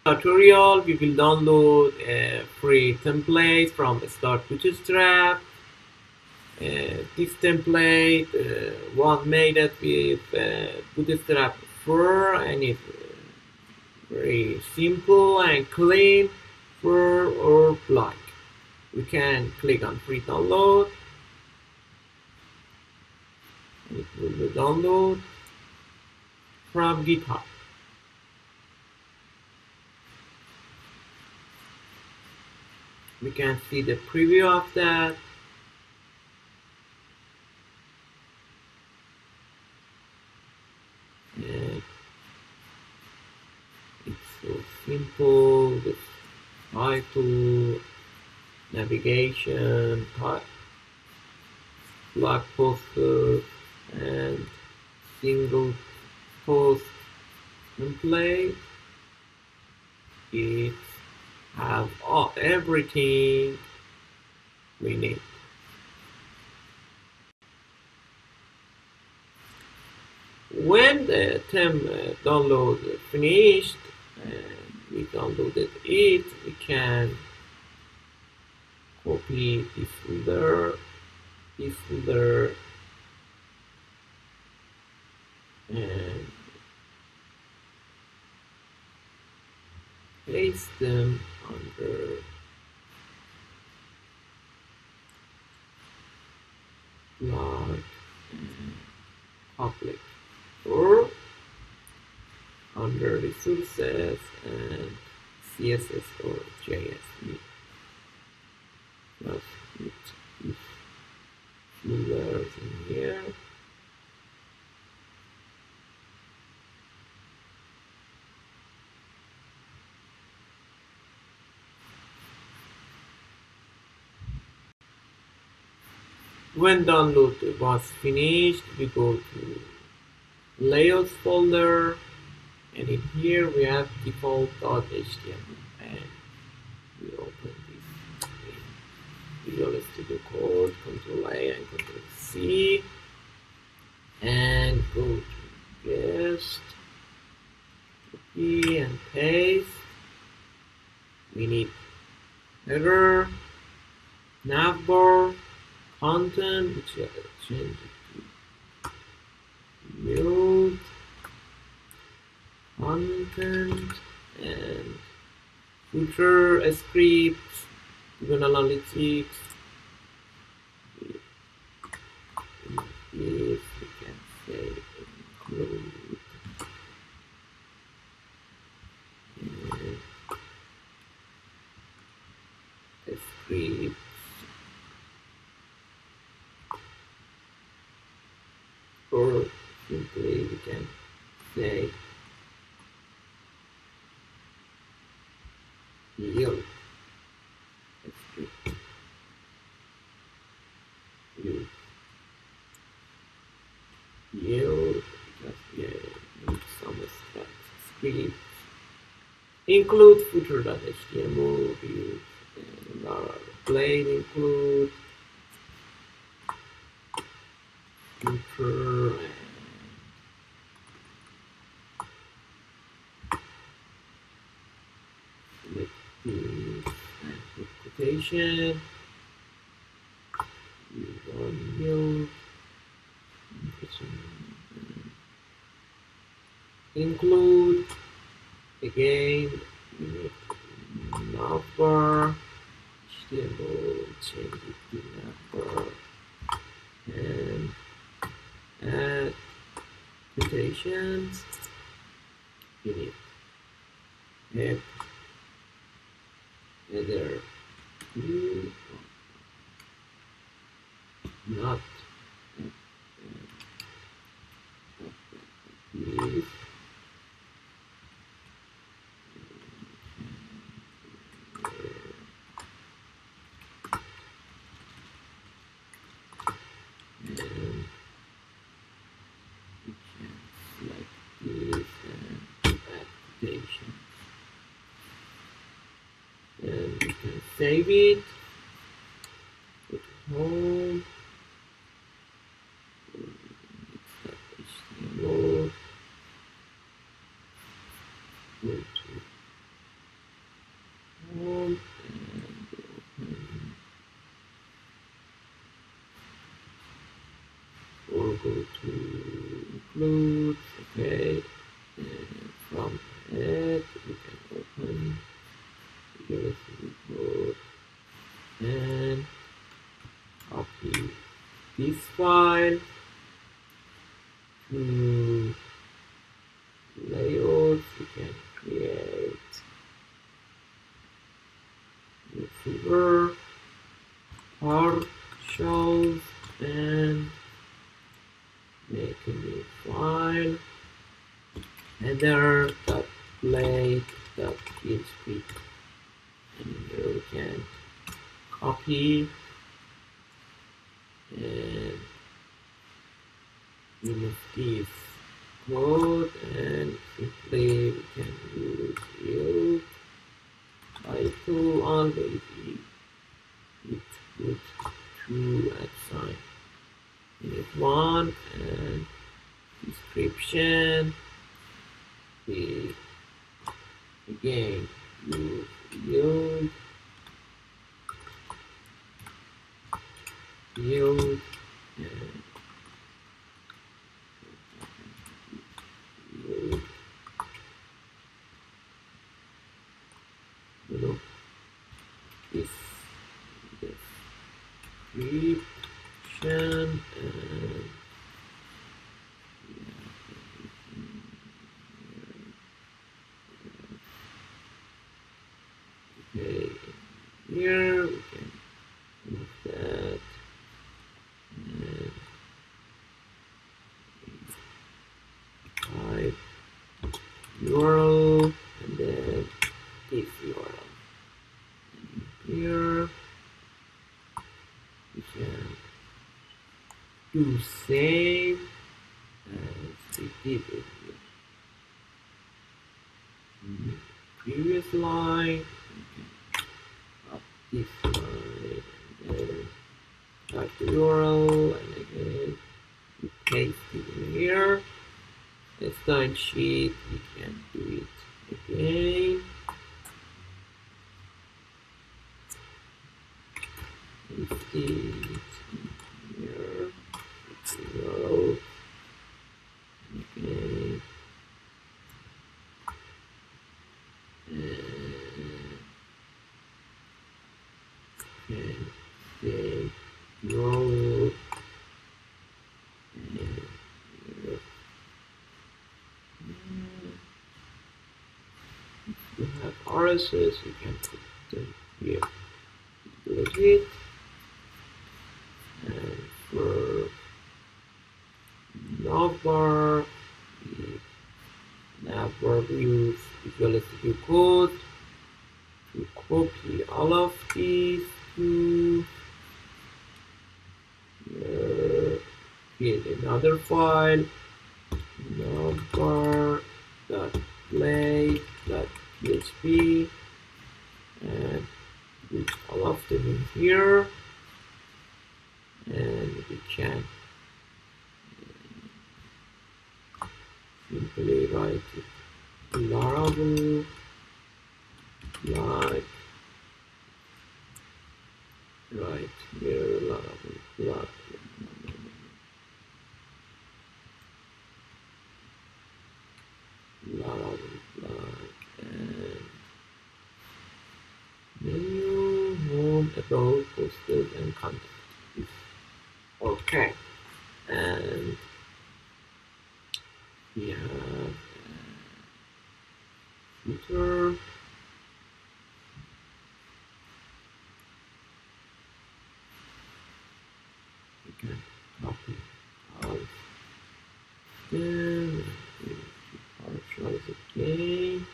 Tutorial, we will download a free template from Start Bootstrap. This template was made it with Bootstrap 4 and it's very simple and clean for or black. We can click on free download and it will be download from GitHub. We can see the preview of that. And it's so simple with title, navigation, blog poster, and single post template. It has everything we need. When the download finished and we downloaded it, we can copy this folder, and paste them under blog and public, or under resources and CSS or JS. Just put these folders in here. When download was finished, we go to layouts folder, and in here we have default.html, and we open this in Visual Studio Code, Ctrl A and Ctrl C, and go to guest, copy and paste. We need header, navbar, content, which I change it to build content, and footer script, Google Analytics. If we can say include a script, or simply we can say yield a script. Yield because we need some script. Include footer.html, use Laravel include footer, and select these and put quotation, use one yield, include, again, we need navbar, HTML, change it to navbar, and add quotations. We need head, header, not this, and we can select this and add quotation, and we can save it, put home, HTML, go to USB code and copy this file to layouts. We can create new folder, partials, and make a new file, header.blade.php, and here we can copy and remove this code, and simply we can use yield title always it with true at sign unit 1, and description we again use yield and yield below this description, and okay, here we can move that and type URL and then this URL. And here we can do same as we did it in the previous line. We can up this line and then type the URL and again we paste it in here. This time sheet we can do it again. Paste it in here. URL again. And say URL and you have RSS, you can put them here. Delete it. And for navbar, the navbar use Visual Studio Code to copy all of these to create another file, navbar.play.php, and put all of them in here, and we can simply write it Laravel like right here, Laravel like and menu, home, about, posted, and contact. Okay, and we have footer. We can copy all them, partials again,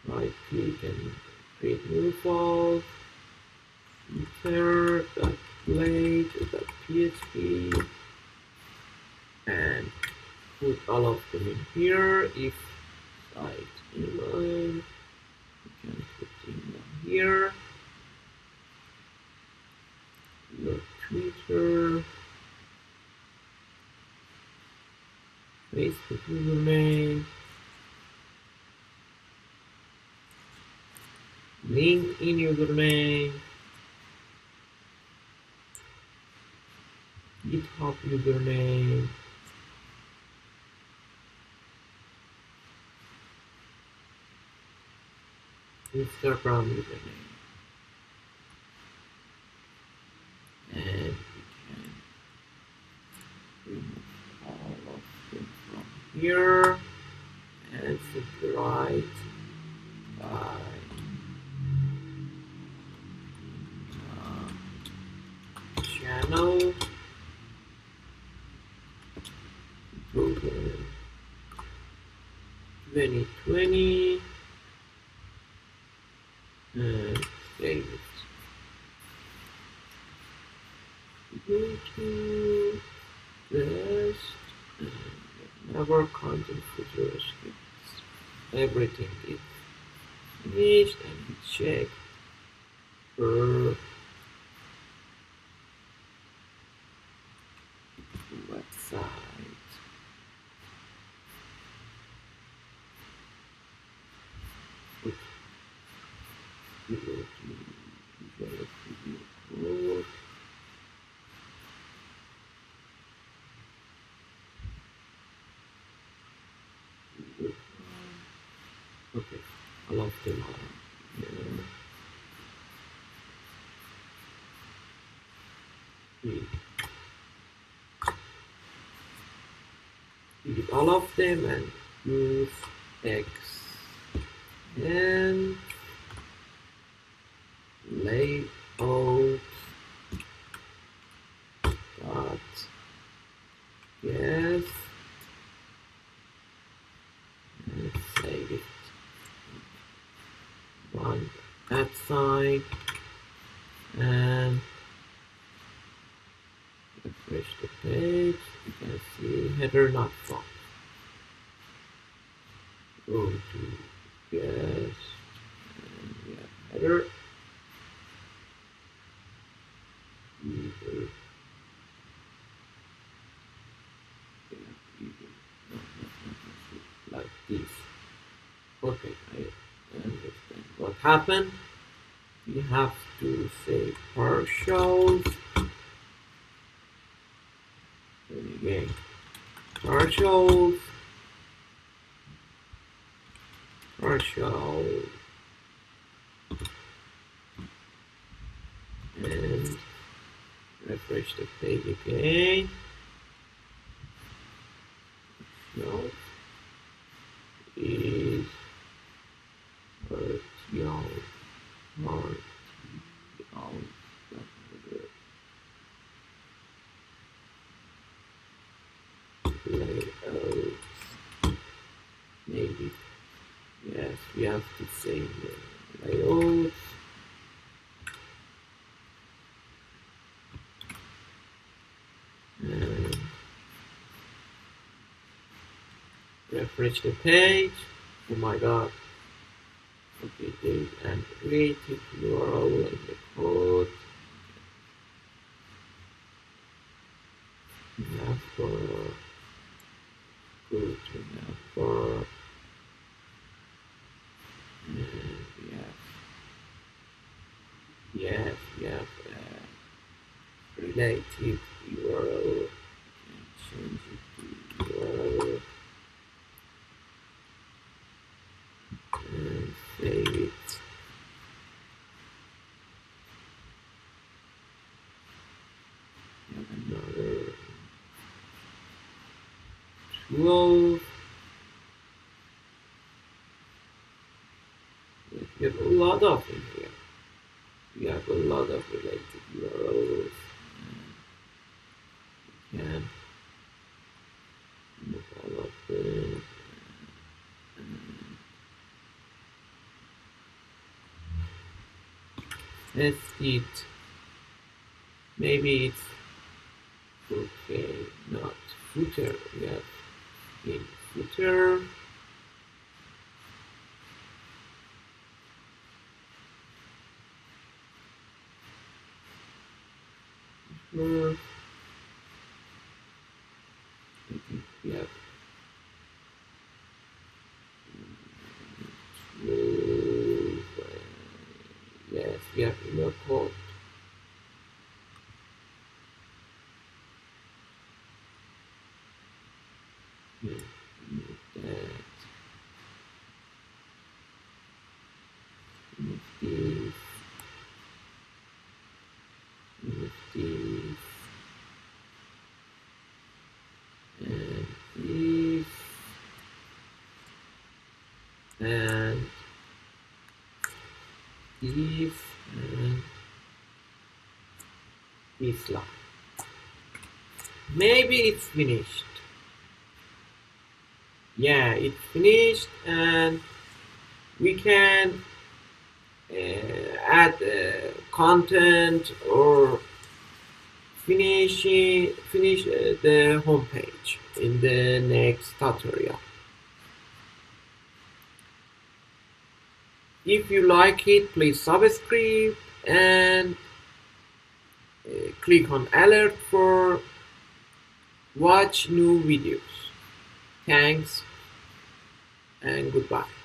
right click and create new file, footer.blade.php, and put all of them in here. If site inline, we can put in here. Your Twitter, Facebook username, LinkedIn username, GitHub username, Instagram username, and we can remove all of them from here and simply write by channel program 2020 and save it. Go to test and never content footer scripts. Everything is finished and we check per website. Which we go to Visual Studio Code. Okay, all of them are here. We delete all of them and use X and layout dot yes and save it. One at sign and refresh the page. You can see header not found. Go to yes and we have header. User. Like this. Okay, I understand what happened. We have to say partials. And again, partials. Partial. And refresh the page again. No. Is partial. Partial. Layout. Maybe. Yes, we have to say layout. And refresh the page. Oh my god. Okay, there's an creative URL in the code. Navbar. Go to Navbar. And we have relative URL. And change it to URL and save it. We have another tool. We have a lot of in here. We have a lot of related URLs. And we can remove all of them. Test it. Maybe it's okay, not footer. We have in footer. I think we have yes, we have email code. That. and if and Islam. Maybe it's finished. Yeah, it's finished, and we can add content or finish the homepage in the next tutorial. If you like it, please subscribe and click on alert for watch new videos. Thanks and goodbye.